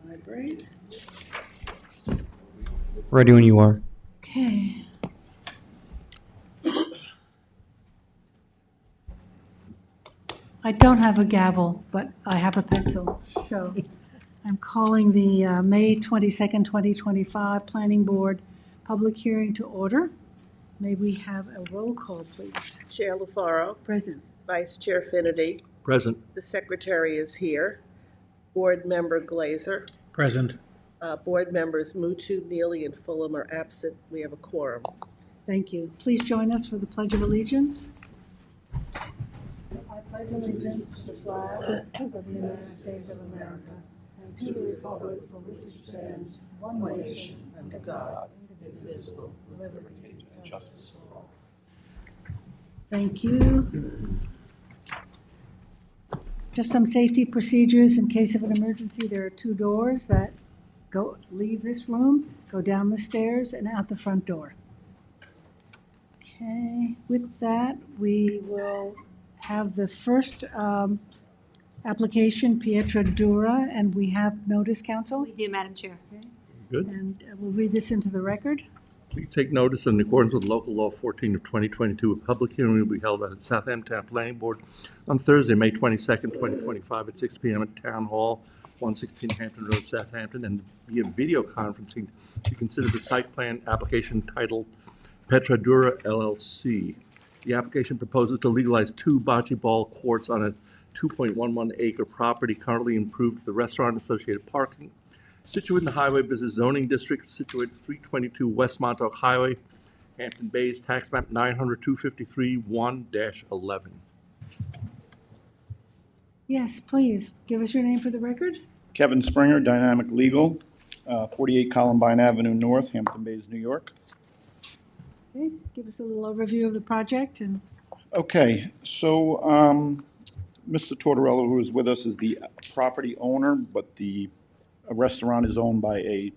Vibrate. Ready when you are. Okay. I don't have a gavel, but I have a pencil. So I'm calling the May 22nd, 2025 Planning Board public hearing to order. May we have a roll call, please? Chair LaFaro, Present. Vice Chair Finnerty, Present. the Secretary is here, Board Member Glazer, Present. Board Members Mutu, Neely, and Fulham are absent. We have a quorum. Thank you. Please join us for the Pledge of Allegiance. I pledge allegiance to the flag of the United States of America and to the republic for which it stands, one nation, under God, indivisible, with liberty and justice for all. Thank you. Just some safety procedures in case of an emergency. There are two doors that leave this room, go down the stairs, and out the front door. Okay, with that, we will have the first application, Pietra Dura, and we have notice, counsel? We do, Madam Chair. Good. And we'll read this into the record. Please take notice in accordance with Local Law 14 of 2022, a public hearing will be held at the Southampton Planning Board on Thursday, May 22nd, 2025 at 6 p.m. at Town Hall, 116 Hampton Road, Southampton, and via video conferencing to consider the site plan application titled Pietra Dura LLC. The application proposes to legalize 2 bocce ball courts on a 2.11 acre property currently improved for the restaurant and associated parking, situated in the Highway Business Zoning District, situated 322 West Montauk Highway, Hampton Bays, tax map 900-253-1-11. Yes, please, give us your name for the record. Kevin Springer, Dynamic Legal, 48 Columbine Avenue North, Hampton Bays, New York. Okay, give us a little overview of the project and Okay, so Mr. Tortorella, who is with us, is the property owner, but the restaurant is owned by a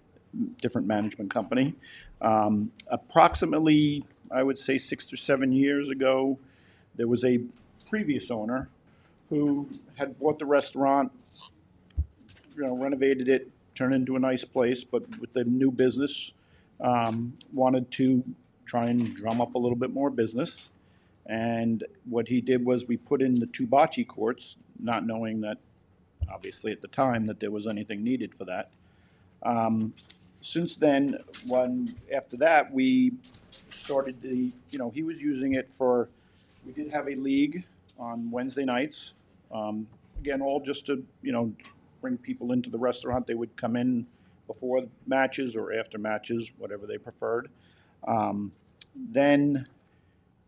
different management company. Approximately, I would say 6 or 7 years ago, there was a previous owner who had bought the restaurant, renovated it, turned it into a nice place, but with the new business, wanted to try and drum up a little bit more business. And what he did was we put in the 2 bocce courts, not knowing that, obviously at the time, that there was anything needed for that. Since then, after that, we started he was using it for, we did have a league on Wednesday nights. Again, all just to, bring people into the restaurant. They would come in before matches or after matches, whatever they preferred. Then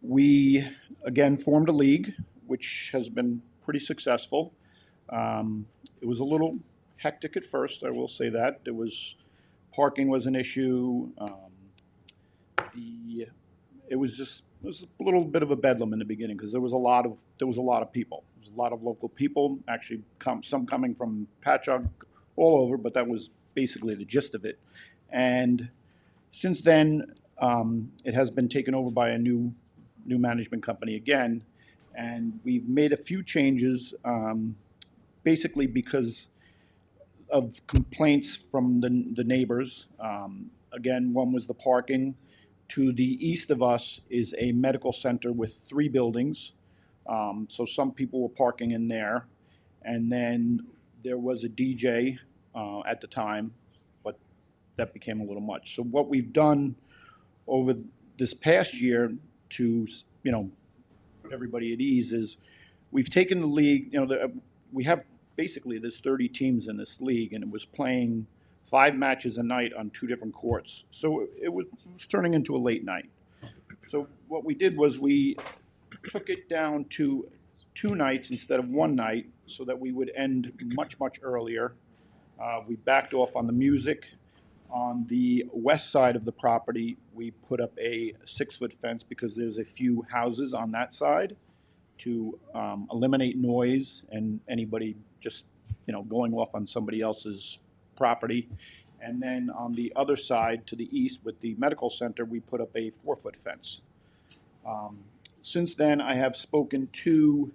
we, again, formed a league, which has been pretty successful. It was a little hectic at first, I will say that. Parking was an issue. It was a little bit of a bedlam in the beginning because there was a lot of people. There was a lot of local people, actually some coming from Patchogue, all over, but that was basically the gist of it. And since then, it has been taken over by a new management company again, and we've made a few changes, basically because of complaints from the neighbors. Again, one was the parking. To the east of us is a medical center with 3 buildings, so some people were parking in there. And then there was a DJ at the time, but that became a little much. So what we've done over this past year to, put everybody at ease is we've taken the league, we have basically there's 30 teams in this league, and it was playing 5 matches a night on 2 different courts. So it was turning into a late night. So what we did was we took it down to 2 nights instead of 1 night so that we would end much, much earlier. We backed off on the music. On the west side of the property, we put up a 6-foot fence because there's a few houses on that side to eliminate noise and anybody just, going off on somebody else's property. And then on the other side to the east with the medical center, we put up a 4-foot fence. Since then, I have spoken to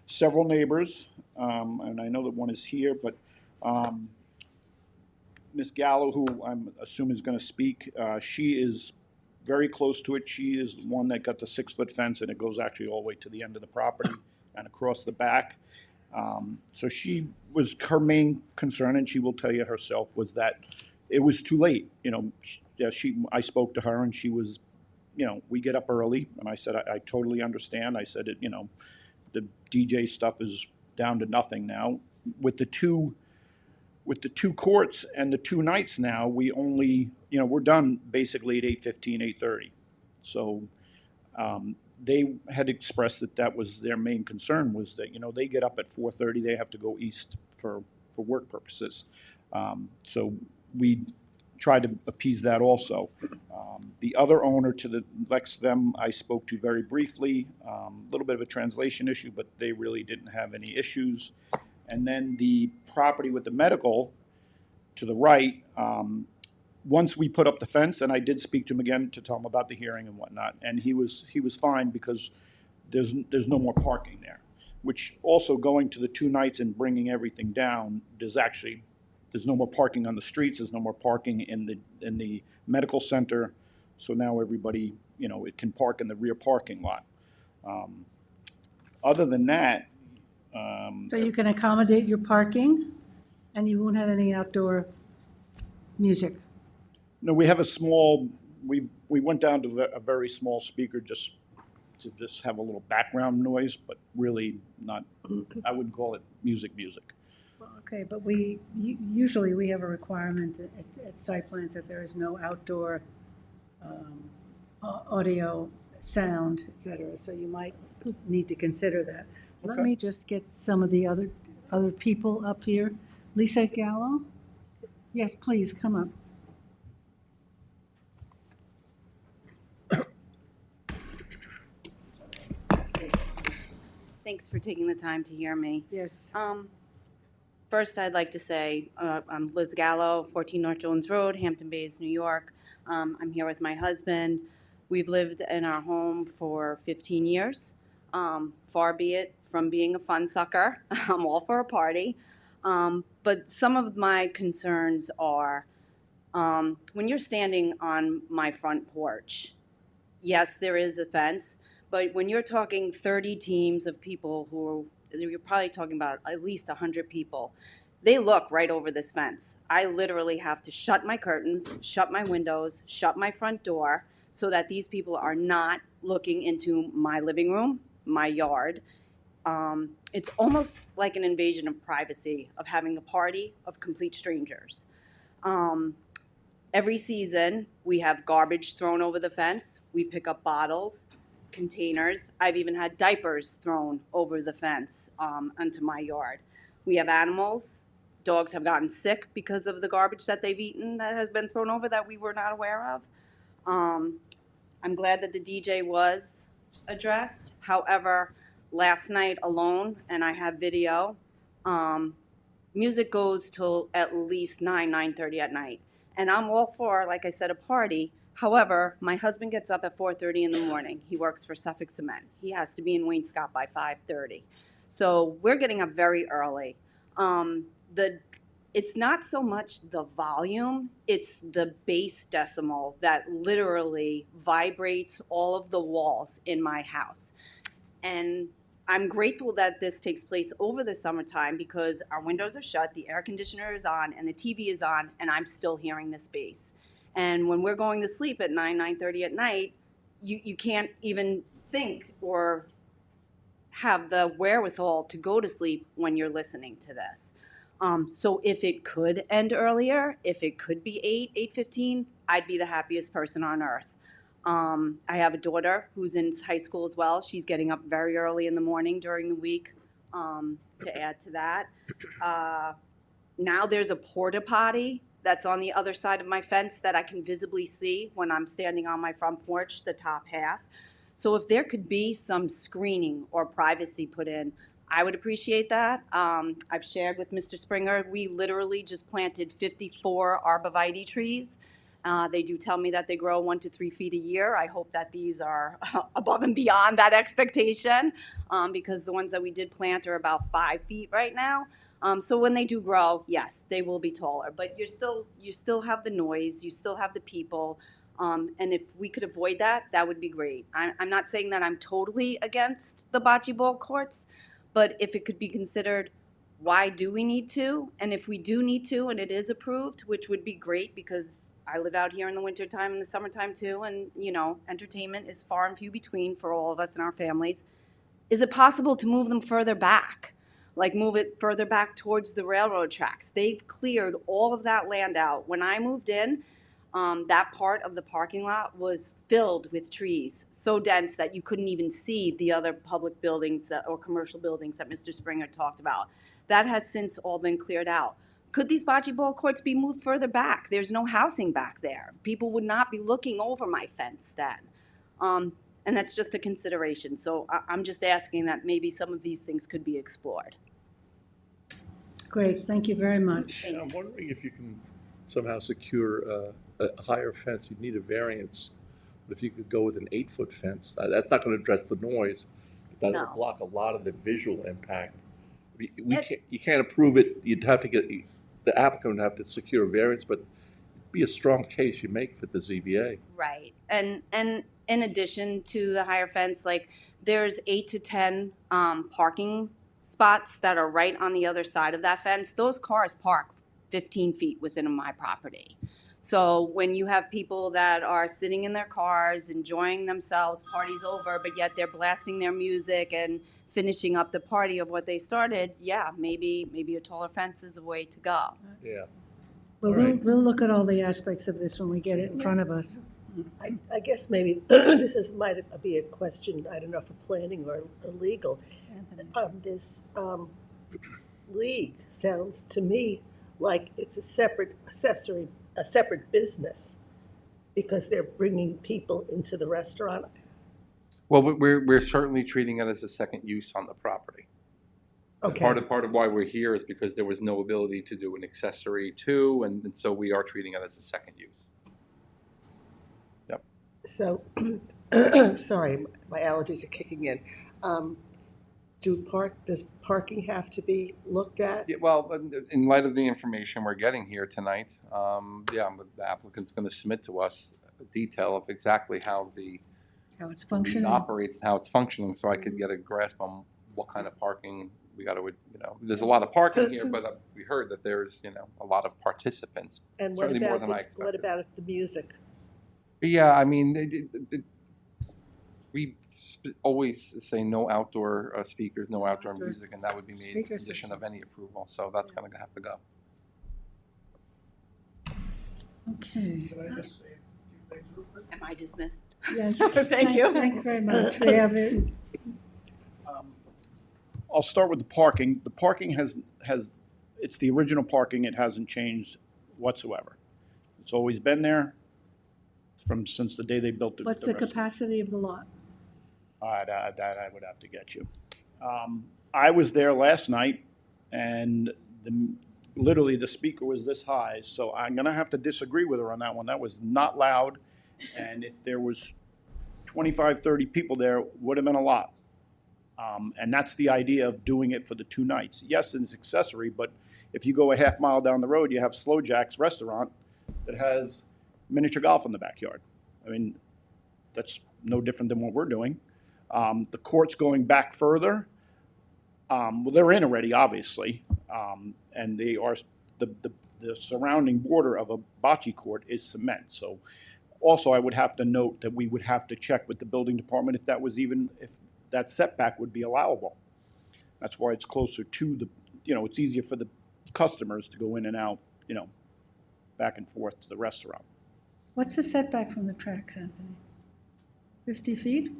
several neighbors, and I know that one is here, but Ms. Gallo, who I'm assuming is going to speak, she is very close to it. She is the one that got the 6-foot fence, and it goes actually all the way to the end of the property and across the back. So her main concern, and she will tell you herself, was that it was too late. I spoke to her, and she was, we get up early, and I said, I totally understand. I said, the DJ stuff is down to nothing now. With the two courts and the 2 nights now, we only, we're done basically at 8:15, 8:30. So they had expressed that was their main concern, was that, they get up at 4:30, they have to go east for work purposes. So we tried to appease that also. The other owner to the next to them, I spoke to very briefly, a little bit of a translation issue, but they really didn't have any issues. And then the property with the medical to the right, once we put up the fence, and I did speak to him again to tell him about the hearing and whatnot, and he was fine because there's no more parking there. Which also, going to the 2 nights and bringing everything down, there's no more parking on the streets. There's no more parking in the medical center. So now everybody, it can park in the rear parking lot. Other than that. So you can accommodate your parking, and you won't have any outdoor music? No, we have a small, we went down to a very small speaker just to have a little background noise, but really not, I wouldn't call it music. Okay, but usually we have a requirement at site plans that there is no outdoor audio, sound, et cetera, so you might need to consider that. Let Okay. me just get some of the other people up here. Lisa Gallo? Yes, please, come up. Thanks for taking the time to hear me. Yes. First, I'd like to say I'm Liz Gallo, 14 North Jones Road, Hampton Bays, New York. I'm here with my husband. We've lived in our home for 15 years. Far be it from being a fun sucker. I'm all for a party. But some of my concerns are when you're standing on my front porch, yes, there is a fence, but when you're talking 30 teams of people you're probably talking about at least 100 people, they look right over this fence. I literally have to shut my curtains, shut my windows, shut my front door so that these people are not looking into my living room, my yard. It's almost like an invasion of privacy of having a party of complete strangers. Every season, we have garbage thrown over the fence. We pick up bottles, containers. I've even had diapers thrown over the fence onto my yard. We have animals. Dogs have gotten sick because of the garbage that they've eaten that has been thrown over that we were not aware of. I'm glad that the DJ was addressed. However, last night alone, and I have video, music goes till at least 9:30 at night. And I'm all for, like I said, a party. However, my husband gets up at 4:30 in the morning. He works for Suffolk Cement. He has to be in Wainscott by 5:30. So we're getting up very early. It's not so much the volume, it's the bass decimal that literally vibrates all of the walls in my house. And I'm grateful that this takes place over the summertime because our windows are shut, the air conditioner is on, and the TV is on, and I'm still hearing this bass. And when we're going to sleep at 9:30 at night, you can't even think or have the wherewithal to go to sleep when you're listening to this. So if it could end earlier, if it could be 8:15, I'd be the happiest person on earth. I have a daughter who's in high school as well. She's getting up very early in the morning during the week to add to that. Now there's a porta potty that's on the other side of my fence that I can visibly see when I'm standing on my front porch, the top half. So if there could be some screening or privacy put in, I would appreciate that. I've shared with Mr. Springer, we literally just planted 54 arborvitae trees They do tell me that they grow 1 to 3 feet a year. I hope that these are above and beyond that expectation, because the ones that we did plant are about 5 feet right now. So when they do grow, yes, they will be taller, but you still have the noise, you still have the people, and if we could avoid that, that would be great. I'm not saying that I'm totally against the bocce ball courts, but if it could be considered, why do we need to? And if we do need to, and it is approved, which would be great because I live out here in the wintertime and the summertime too, and entertainment is far and few between for all of us and our families. Is it possible to move them further back? Like move it further back towards the railroad tracks? They've cleared all of that land out. When I moved in, that part of the parking lot was filled with trees, so dense that you couldn't even see the other public buildings or commercial buildings that Mr. Springer talked about. That has since all been cleared out. Could these bocce ball courts be moved further back? There's no housing back there. People would not be looking over my fence then. And that's just a consideration. So I'm just asking that maybe some of these things could be explored. Great, thank you very much. And I'm wondering if you can somehow secure a higher fence. You'd need a variance. But if you could go with an 8-foot fence, that's not going to address the noise. That No. will block a lot of the visual impact. You can't approve it. You'd have to get the applicant would have to secure a variance, but it'd be a strong case you make for the ZBA. Right. And in addition to the higher fence, like there's 8 to 10 parking spots that are right on the other side of that fence. Those cars park 15 feet within my property. So when you have people that are sitting in their cars, enjoying themselves, party's over, but yet they're blasting their music and finishing up the party of what they started, yeah, maybe a taller fence is a way to go. Yeah. Well, All right. we'll look at all the aspects of this when we get it in front of us. I guess maybe this might be a question, I don't know, for planning or legal. This league sounds to me like it's a separate business because they're bringing people into the restaurant. Well, we're certainly treating it as a second use on the property. Okay. Part of why we're here is because there was no ability to do an accessory to, and so we are treating it as a second use. Yep. So, sorry, my allergies are kicking in. Does parking have to be looked at? Yeah, well, in light of the information we're getting here tonight, the applicant's going to submit to us a detail of exactly how How it's it functioning. operates and how it's functioning, so I could get a grasp on what kind of parking we got to, there's a lot of parking here, but we heard that there's, a lot of participants. And what Certainly more about than I expected. what about the music? Yeah, I mean, we always say no outdoor speakers, no outdoor Outdoor music, and that would be made a speaker condition system. of any approval, so that's going to have to go. Okay. Can I just say a few things real quick? Am I dismissed? Yes. Thank you. Thanks very much. We have it. I'll start with the parking. The parking has it's the original parking. It hasn't changed whatsoever. It's always been there since the day they built the What's the restaurant. capacity of the lot? That I would have to get you. I was there last night, and literally the speaker was this high, so I'm going to have to disagree with her on that one. That was not loud, and if there was 25, 30 people there, would have been a lot. And that's the idea of doing it for the 2 nights. Yes, it's accessory, but if you go a half mile down the road, you have Slow Jack's restaurant that has miniature golf in the backyard. I mean, that's no different than what we're doing. The court's going back further. Well, they're in already, obviously, and they are the surrounding border of a bocce court is cement. So, also, I would have to note that we would have to check with the building department if that setback would be allowable. That's why it's closer to the, it's easier for the customers to go in and out, back and forth to the restaurant. What's the setback from the tracks, Anthony? 50 feet?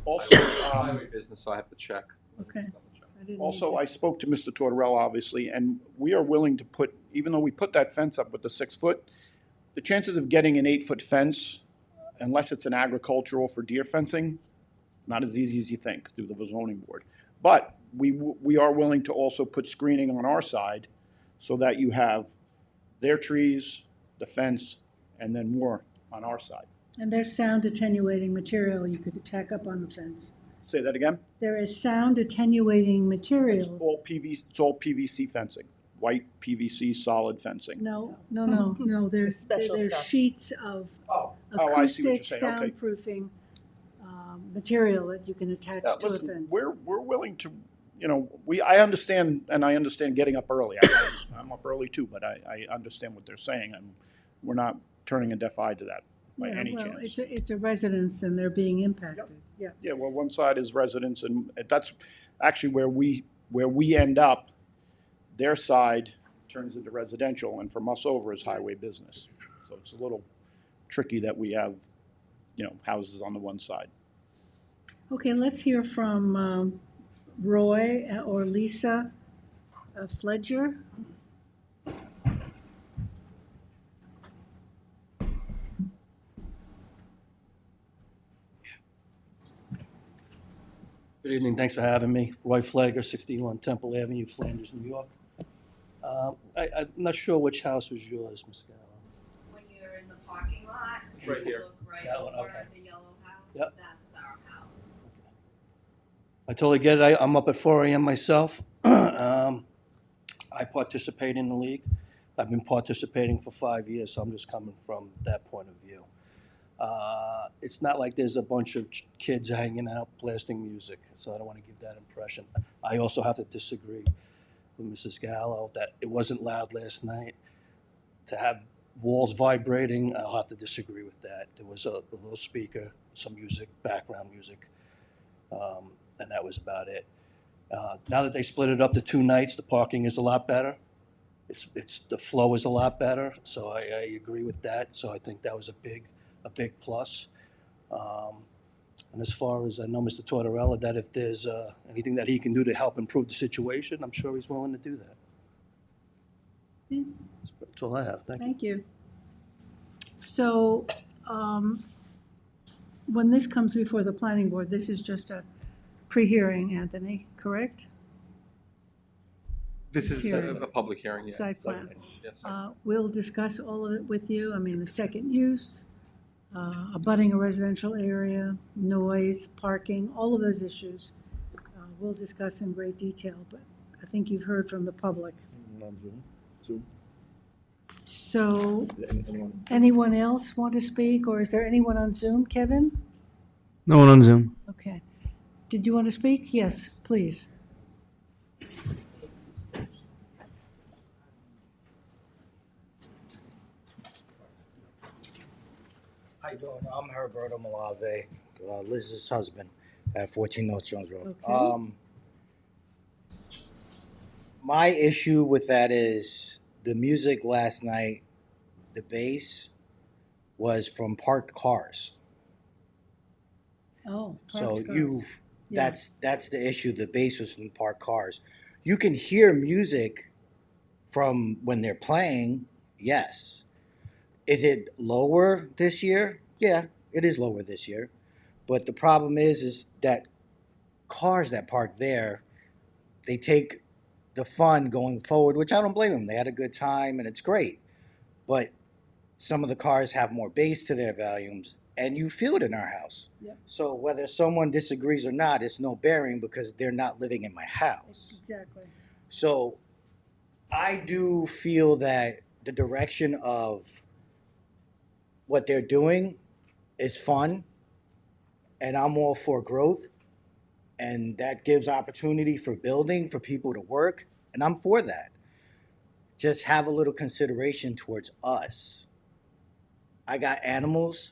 Also, Highway business, so I have to check. Okay. I didn't Also, need I spoke to Mr. Tortorella, obviously, and we are willing to put, even though we put that fence up with the 6 foot, the chances of getting an 8-foot fence, unless it's an agricultural for deer fencing, not as easy as you think through the zoning board. But we are willing to also put screening on our side so that you have their trees, the fence, and then more on our side. And there's sound attenuating material you could tack up on the fence. Say that again? There is sound attenuating It's material. all PVC fencing, white PVC solid fencing. No, there's Special stuff. sheets of Oh, I see what you're acoustic saying, okay. soundproofing material that you can attach Yeah, to a listen, fence. we're willing to, I understand getting up early. I'm up early too, but I understand what they're saying, and we're not turning a deaf eye to that by Yeah, any well, chance. it's a residence and they're being impacted, yeah. Yeah, well, one side is residents, and that's actually where we end up. Their side turns into residential, and from us over is highway business. So it's a little tricky that we have, houses on the one side. Okay, let's hear from Roy or Lisa Fledger. Good evening, thanks for having me. Roy Flagger, 61 Temple Avenue, Flanders, New York. I'm not sure which house was yours, Ms. Gallo. When you're in the parking lot, Right here. look right That one, over okay. the yellow house, Yep. that's our house. I totally get it. I'm up at 4 a.m. myself. I participate in the league. I've been participating for 5 years, so I'm just coming from that point of view. It's not like there's a bunch of kids hanging out blasting music, so I don't want to give that impression. I also have to disagree with Mrs. Gallo that it wasn't loud last night. To have walls vibrating, I'll have to disagree with that. There was a little speaker, some music, background music, and that was about it. Now that they split it up to 2 nights, the parking is a lot better. The flow is a lot better, so I agree with that. So I think that was a big plus. And as far as I know, Mr. Tortorella, that if there's anything that he can do to help improve the situation, I'm sure he's willing to do that. Yeah. That's all I have. Thank you. Thank you. So, when this comes before the planning board, this is just a pre-hearing, Anthony, correct? This is Hearing. a public hearing, yes. Site plan. Yes. We'll discuss all of it with you. I mean, the second use, abutting a residential area, noise, parking, all of those issues. We'll discuss in great detail, but I think you've heard from the public. On Zoom? So, Anyone? anyone else want to speak, or is there anyone on Zoom, Kevin? No one on Zoom. Okay. Did you want to speak? Yes, please. How you doing? I'm Herberto Malave, Liz's husband at 14 North Jones Road. Okay. My issue with that is the music last night, the bass was from parked cars. Oh, So parked cars. Yeah. that's the issue. The bass was from parked cars. You can hear music from when they're playing, yes. Is it lower this year? Yeah, it is lower this year. But the problem is that cars that park there, they take the fun going forward, which I don't blame them. They had a good time and it's great. But some of the cars have more bass to their volumes, and you feel it in our house. Yep. So whether someone disagrees or not, it's no bearing because they're not living in my house. Exactly. So I do feel that the direction of what they're doing is fun, and I'm all for growth, and that gives opportunity for building, for people to work, and I'm for that. Just have a little consideration towards us. I got animals.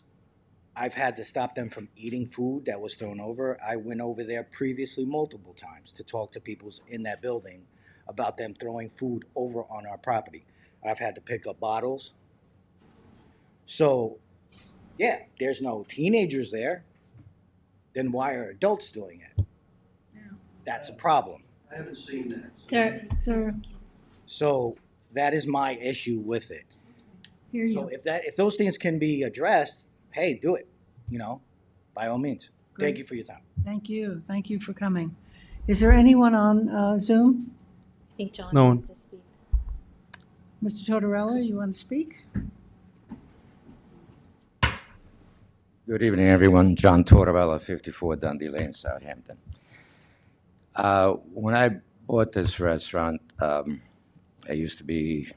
I've had to stop them from eating food that was thrown over. I went over there previously multiple times to talk to people in that building about them throwing food over on our property. I've had to pick up bottles. So, yeah, there's no teenagers there. Then why are adults doing it? Yeah. That's a problem. I haven't seen that. Sir, So that is my issue with it. hear So you. if those things can be addressed, hey, do it, by all means. Great. Thank you for your time. Thank you. Thank you for coming. Is there anyone on Zoom? I think John No one. wants to speak. Mr. Tortorella, you want to speak? Good evening, everyone. John Tortorella, 54 Dundee Lane, Southampton. When I bought this restaurant, it used to be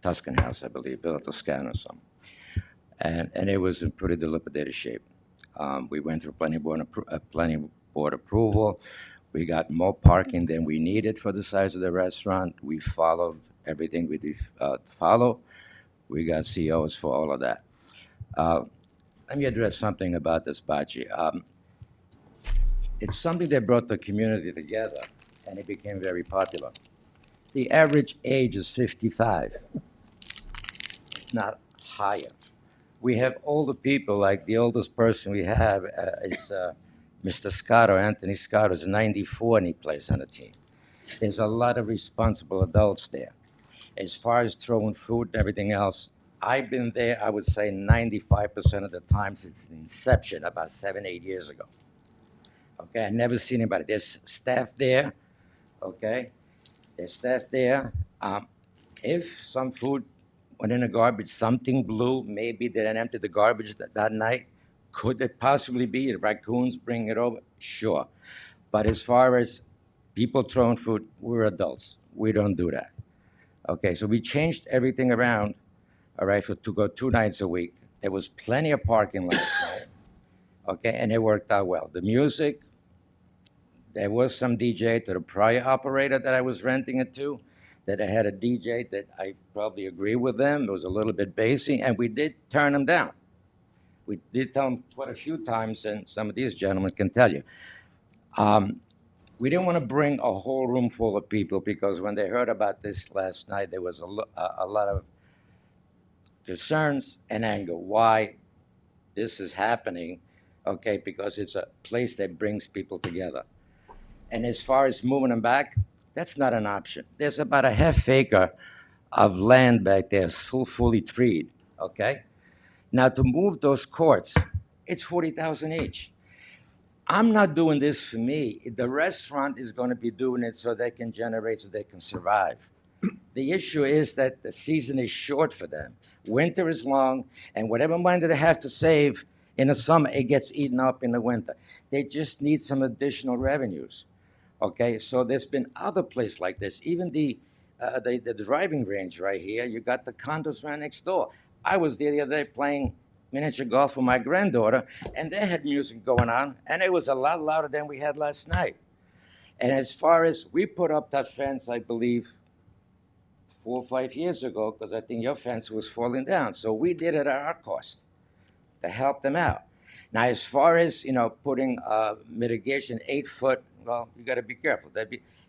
Tuscan House, I believe, Villa Toscana or something. And it was in pretty dilapidated shape. We went through planning board approval. We got more parking than we needed for the size of the restaurant. We followed everything we did follow. We got COs for all of that. Let me address something about this bocce. It's something that brought the community together, and it became very popular. The average age is 55, not higher. We have older people, like the oldest person we have is Mr. Scotto, Anthony Scotto, is 94 and he plays on the team. There's a lot of responsible adults there. As far as throwing food and everything else, I've been there, I would say 95% of the time since inception, about 7, 8 years ago. Okay, I've never seen anybody. There's staff there, okay? There's staff there. If some food went in the garbage, something blew, maybe they didn't empty the garbage that night. Could it possibly be the raccoons bring it over? Sure. But as far as people throwing food, we're adults. We don't do that. Okay, so we changed everything around, all right, to go 2 nights a week. There was plenty of parking last night, okay, and it worked out well. The music, there was some DJ to the prior operator that I was renting it to, that I had a DJ that I probably agree with them. It was a little bit bassy, and we did turn them down. We did tell them quite a few times, and some of these gentlemen can tell you. We didn't want to bring a whole room full of people because when they heard about this last night, there was a lot of concerns and anger. Why this is happening, okay, because it's a place that brings people together. And as far as moving them back, that's not an option. There's about a half acre of land back there, still fully treed, okay? Now, to move those courts, it's $40,000 each. I'm not doing this for me. The restaurant is going to be doing it so they can generate, so they can survive. The issue is that the season is short for them. Winter is long, and whatever money they have to save in the summer, it gets eaten up in the winter. They just need some additional revenues. Okay, so there's been other places like this. Even the driving range right here, you got the condos right next door. I was there the other day playing miniature golf with my granddaughter, and they had music going on, and it was a lot louder than we had last night. And as far as we put up that fence, I believe, 4 or 5 years ago, because I think your fence was falling down. So we did it at our cost to help them out. Now, as far as, putting mitigation 8 foot, well, you got to be careful.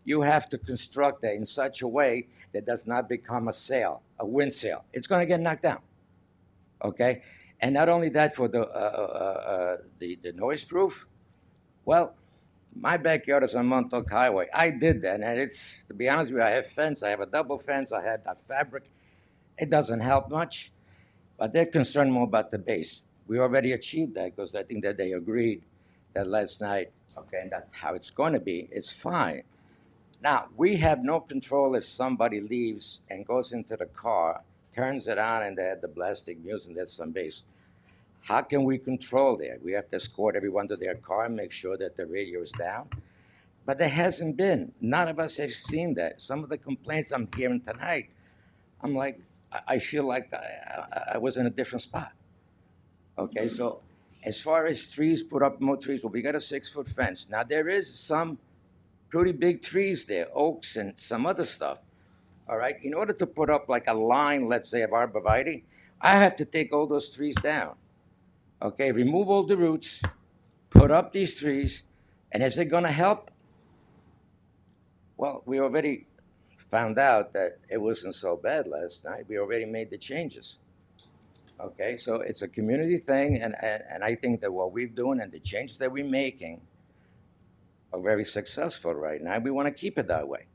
You have to construct that in such a way that does not become a sail, a wind sail. It's going to get knocked down, okay? And not only that, for the noise proof, well, my backyard is on Montauk Highway. I did that, and it's, to be honest with you, I have fence. I have a double fence. I had that fabric. It doesn't help much, but they're concerned more about the base. We already achieved that because I think that they agreed that last night, okay, and that's how it's going to be. It's fine. Now, we have no control if somebody leaves and goes into the car, turns it on, and they had the blasting music, and there's some bass. How can we control that? We have to escort everyone to their car and make sure that the radio is down. But there hasn't been. None of us have seen that. Some of the complaints I'm hearing tonight, I'm like, I feel like I was in a different spot. Okay, so as far as trees, put up more trees, well, we got a 6-foot fence. Now, there is some pretty big trees there, oaks and some other stuff. All right, in order to put up like a line, let's say, of arborvitae, I have to take all those trees down. Okay, remove all the roots, put up these trees, and is it going to help? Well, we already found out that it wasn't so bad last night. We already made the changes. Okay, so it's a community thing, and I think that what we're doing and the changes that we're making are very successful right now. We want to keep it that way.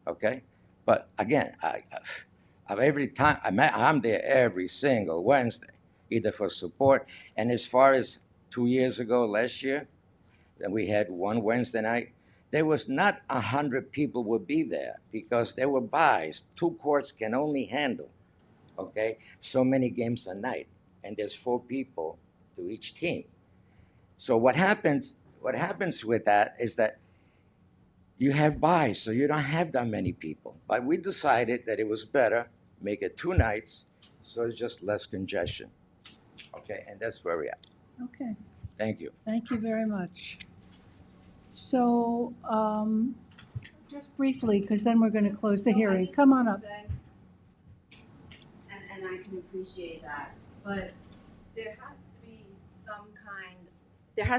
Okay, but again, every time I'm there every single Wednesday, either for support. And as far as 2 years ago, last year, then we had one Wednesday night. there was not 100 people would be there because there were buys. 2 courts can only handle, okay, so many games a night, and there's 4 people to each team. So what happens with that is that you have buys, so you don't have that many people. But we decided that it was better make it 2 nights, so it's just less congestion. Okay, and that's where we're at. Okay, Thank you. thank you very much. So, just briefly, because then we're going to close the hearing. Come on up. And I can appreciate that, but there has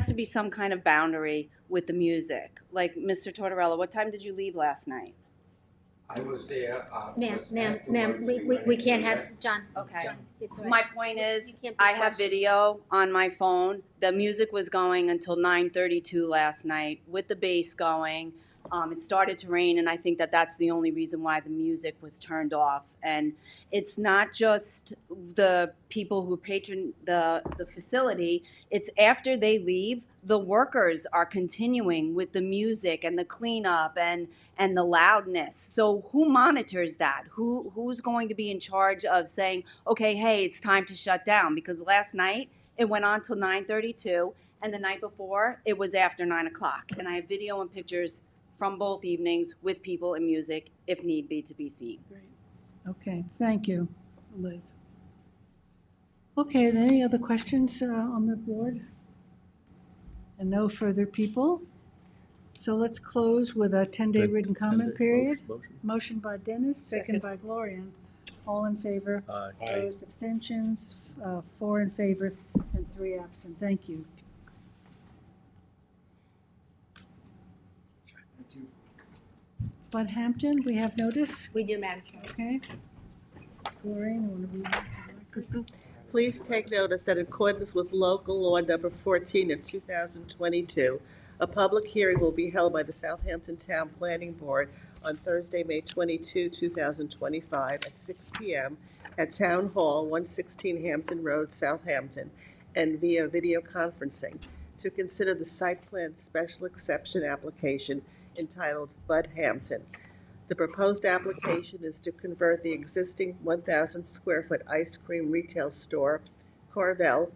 to be some kind of boundary with the music. Like, Mr. Tortorella, what time did you leave last night? I was there. Ma'am, we can't have, John. Okay. John, it's all right. My point is, You can't be I have questioned. video on my phone. The music was going until 9:32 last night with the bass going. It started to rain, and I think that that's the only reason why the music was turned off. And it's not just the people who patron the facility. It's after they leave, the workers are continuing with the music and the cleanup and the loudness. So who monitors that? Who's going to be in charge of saying, okay, hey, it's time to shut down? Because last night it went on till 9:32, and the night before it was after 9 o'clock. And I have video and pictures from both evenings with people and music, if need be, to be seen. Okay, thank you, Liz. Okay, then any other questions on the board? And no further people? So let's close with a 10-day written comment period. Motion by Dennis, second by Gloria. All in favor? Aye. Opposed, abstentions, 4 in favor and 3 absent. Thank you. Bud Hampton, we have notice? We do, Madam Chair. Okay. Gloria, you want to read it? Please take notice that in accordance with local law number 14 of 2022, a public hearing will be held by the Southampton Town Planning Board on Thursday, May 22, 2025 at 6 p.m. at Town Hall, 116 Hampton Road, Southampton, and via video conferencing to consider the site plan special exception application entitled Bud Hampton. The proposed application is to convert the existing 1,000 square foot ice cream retail store, Carvel,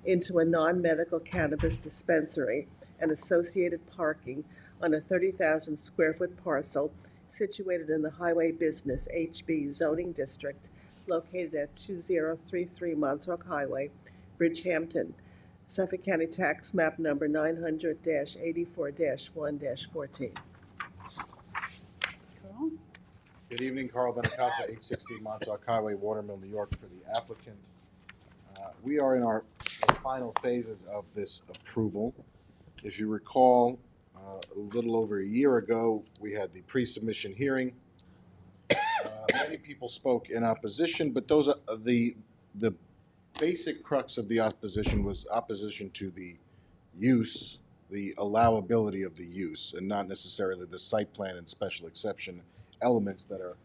into a non-medical cannabis dispensary and associated parking on a 30,000 square foot parcel situated in the Highway Business HB zoning district located at 2033 Montauk Highway, Bridgehampton, Suffolk County Tax Map number 900-84-1-14. Carl? Good evening, Carl Benacasa, 860 Montauk Highway, Watermill, New York, for the applicant. We are in our final phases of this approval. If you recall, a little over a year ago, we had the pre-submission hearing. Many people spoke in opposition, but those are the basic crux of the opposition was opposition to the use, the allowability of the use, and not necessarily the site plan and special exception elements that are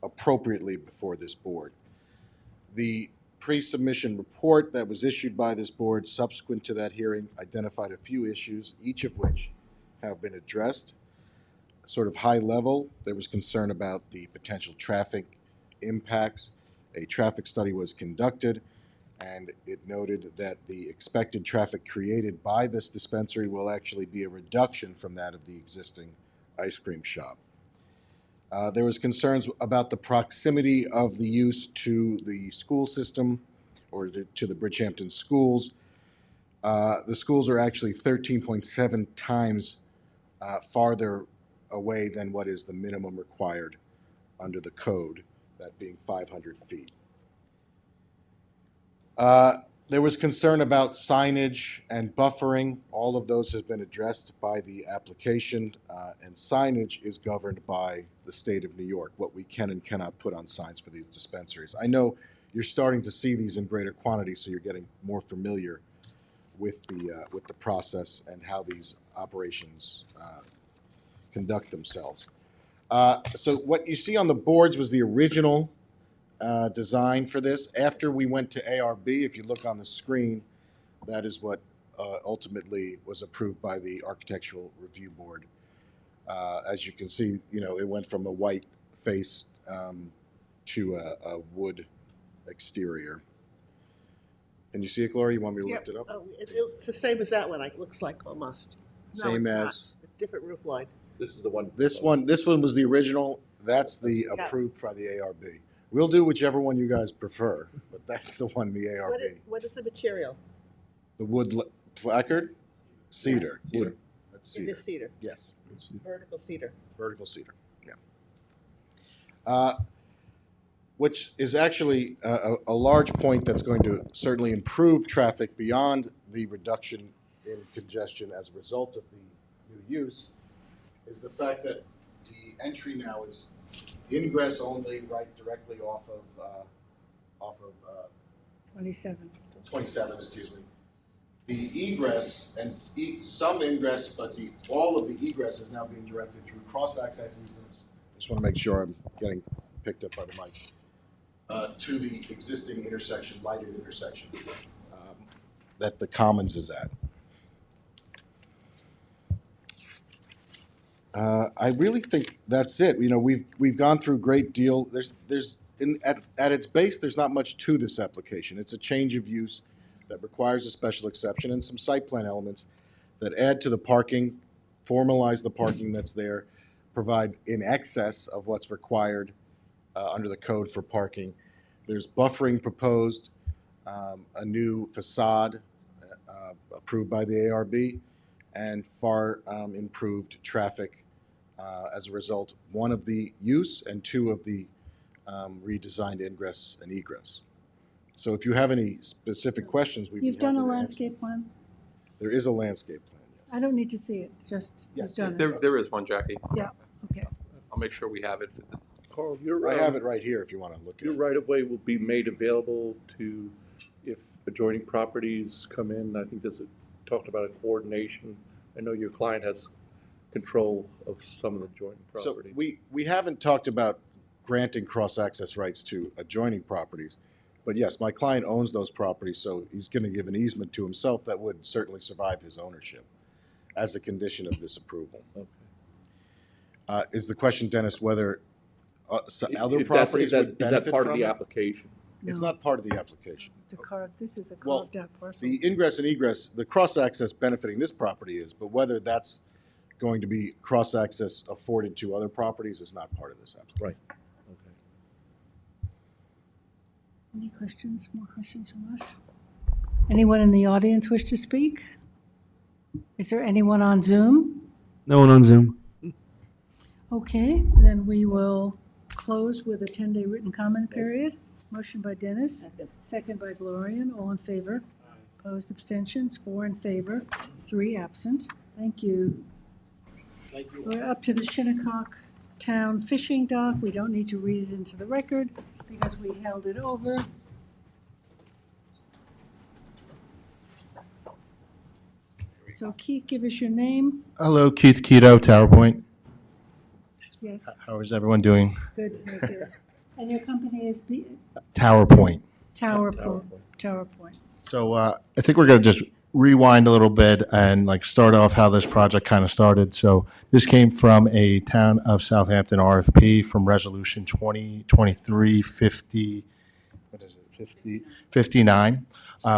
appropriately before this board. The pre-submission report that was issued by this board subsequent to that hearing identified a few issues, each of which have been addressed. Sort of high level, there was concern about the potential traffic impacts. A traffic study was conducted, and it noted that the expected traffic created by this dispensary will actually be a reduction from that of the existing ice cream shop. There was concerns about the proximity of the use to the school system or to the Bridgehampton schools. The schools are actually 13.7 times farther away than what is the minimum required under the code, that being 500 feet. There was concern about signage and buffering. All of those have been addressed by the application, and signage is governed by the state of New York, what we can and cannot put on signs for these dispensaries. I know you're starting to see these in greater quantity, so you're getting more familiar with the process and how these operations conduct themselves. So what you see on the boards was the original design for this. After we went to ARB, if you look on the screen, that is what ultimately was approved by the Architectural Review Board. As you can see, it went from a white face to a wood exterior. Can you see it, Gloria? You want me to lift it up? Oh, it's the same as that one, it looks like almost. No, Same it's not. as It's different roof line. This is the one. this one was the original. That's the Yeah. approved by the ARB. We'll do whichever one you guys prefer, but that's the one, the ARB. What is the material? The wood placard, cedar. Wood. That's It cedar. is cedar, Yes, vertical cedar. vertical cedar. Yeah. Which is actually a large point that's going to certainly improve traffic beyond the reduction in congestion as a result of the new use, is the fact that the entry now is ingress only, right directly off of 27. 27, excuse me. The egress and some ingress, but all of the egress is now being directed through cross-access egress. Just want to make sure I'm getting picked up by the mic. To the existing intersection, lighted intersection, that the Commons is at. I really think that's it. We've gone through a great deal. At its base, there's not much to this application. It's a change of use that requires a special exception and some site plan elements that add to the parking, formalize the parking that's there, provide in excess of what's required under the code for parking. There's buffering proposed, a new facade approved by the ARB, and far improved traffic as a result, one of the use and two of the redesigned ingress and egress. So if you have any specific questions, we'd be You've done happy a to answer. landscape plan? There is a landscape plan, yes. I don't need to see it, just Yes. you've done it. There is one, Jackie. Yeah, okay. I'll make sure we have it. Carl, your, I have it right here if you want to look at your it. right-of-way will be made available to, if adjoining properties come in, I think there's talked about a coordination. I know your client has control of some of the adjoining So properties. we haven't talked about granting cross-access rights to adjoining properties. But yes, my client owns those properties, so he's going to give an easement to himself that would certainly survive his ownership as a condition of this approval. Okay. Is the question, Dennis, whether other If that's- properties would Is benefit that part of from the it? application? It's No. not part of the application. This is a Well, carved out parcel. The ingress and egress, the cross-access benefiting this property is, but whether that's going to be cross-access afforded to other properties is not part of this application. Right. Okay. Any questions, more questions from us? Anyone in the audience wish to speak? Is there anyone on Zoom? No one on Zoom. Okay, then we will close with a 10-day written comment period. Motion by Dennis, second by Gloria, all in favor. Opposed, abstentions, 4 in favor, 3 absent. Thank you. Thank you. We're up to the Shinnecock Town Fishing Dock. We don't need to read it into the record because we held it over. So Keith, give us your name. Hello, Keith Keto, Tower Point. Yes, How is everyone doing? good, thank you. And your company is Tower Point. Tower Point. Tower Point. So I think we're going to just rewind a little bit and start off how this project kind of started. So this came from a Town of Southampton RFP from Resolution 2023-50. What is it? 59.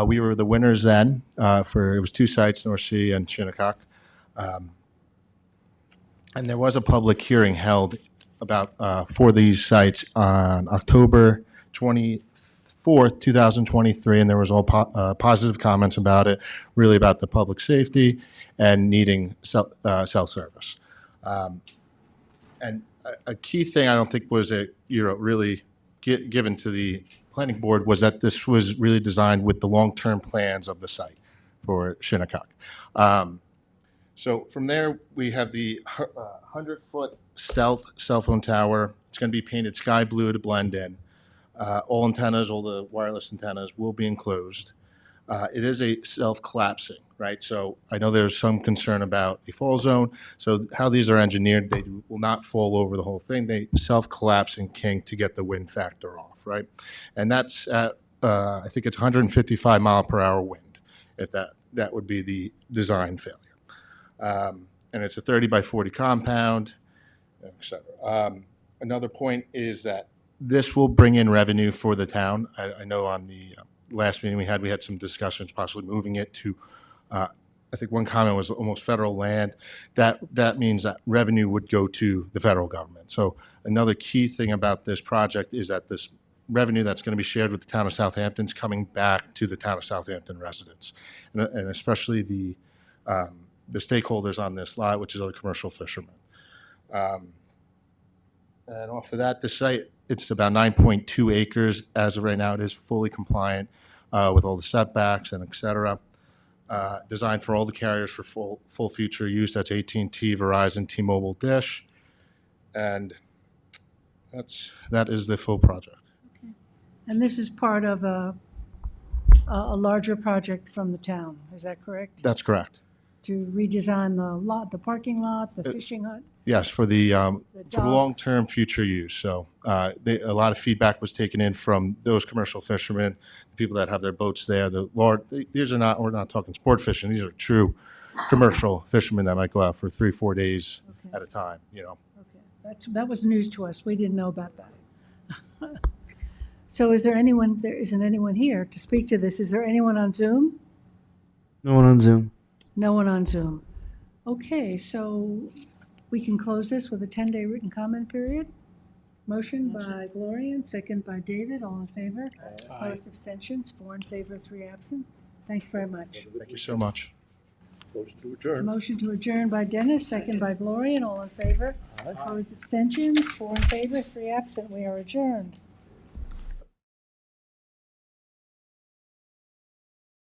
We were the winners then it was 2 sites, North Sea and Shinnecock. And there was a public hearing held for these sites on October 24th, 2023, and there was all positive comments about it, really about the public safety and needing cell service. And a key thing I don't think was really given to the planning board was that this was really designed with the long-term plans of the site for Shinnecock. So from there, we have the 100-foot stealth cell phone tower. It's going to be painted sky blue to blend in. All antennas, all the wireless antennas will be enclosed. It is a self-collapsing, right? So I know there's some concern about a fall zone. So how these are engineered, they will not fall over the whole thing. They self-collapsing kink to get the wind factor off, right? And that's at, I think it's 155 mile per hour wind, if that would be the design failure. and it's a 30 by 40 compound, et cetera. Another point is that this will bring in revenue for the town. I know on the last meeting we had some discussions possibly moving it to, I think one comment was almost federal land. That means that revenue would go to the federal government. So another key thing about this project is that this revenue that's going to be shared with the town of Southampton is coming back to the town of Southampton residents, and especially the stakeholders on this lot, which is other commercial fishermen. And off of that, the site, it's about 9.2 acres. As of right now, it is fully compliant with all the setbacks and et cetera. Designed for all the carriers for full future use. That's AT&T, Verizon, T-Mobile, Dish. And that is the full project. And this is part of a larger project from the town, is that correct? That's correct. To redesign the lot, the parking lot, the fishing hut? Yes, for the dock. long-term future use. So a lot of feedback was taken in from those commercial fishermen, the people that have their boats there. These are not, we're not talking sport fishing. These are true commercial fishermen that might go out for 3-4 days at a time, you know. Okay, that was news to us. We didn't know about that. So is there anyone, there isn't anyone here to speak to this. Is there anyone on Zoom? No one on Zoom. No one on Zoom. Okay, so we can close this with a 10-day written comment period. Motion by Gloria and second by David. All in favor? Opposed, abstentions? 4 in favor, 3 absent. Thanks very much. Thank you so much. Motion to adjourn. Motion to adjourn by Dennis, second by Gloria, and all in favor. Opposed, abstentions? 4 in favor, 3 absent. We are adjourned.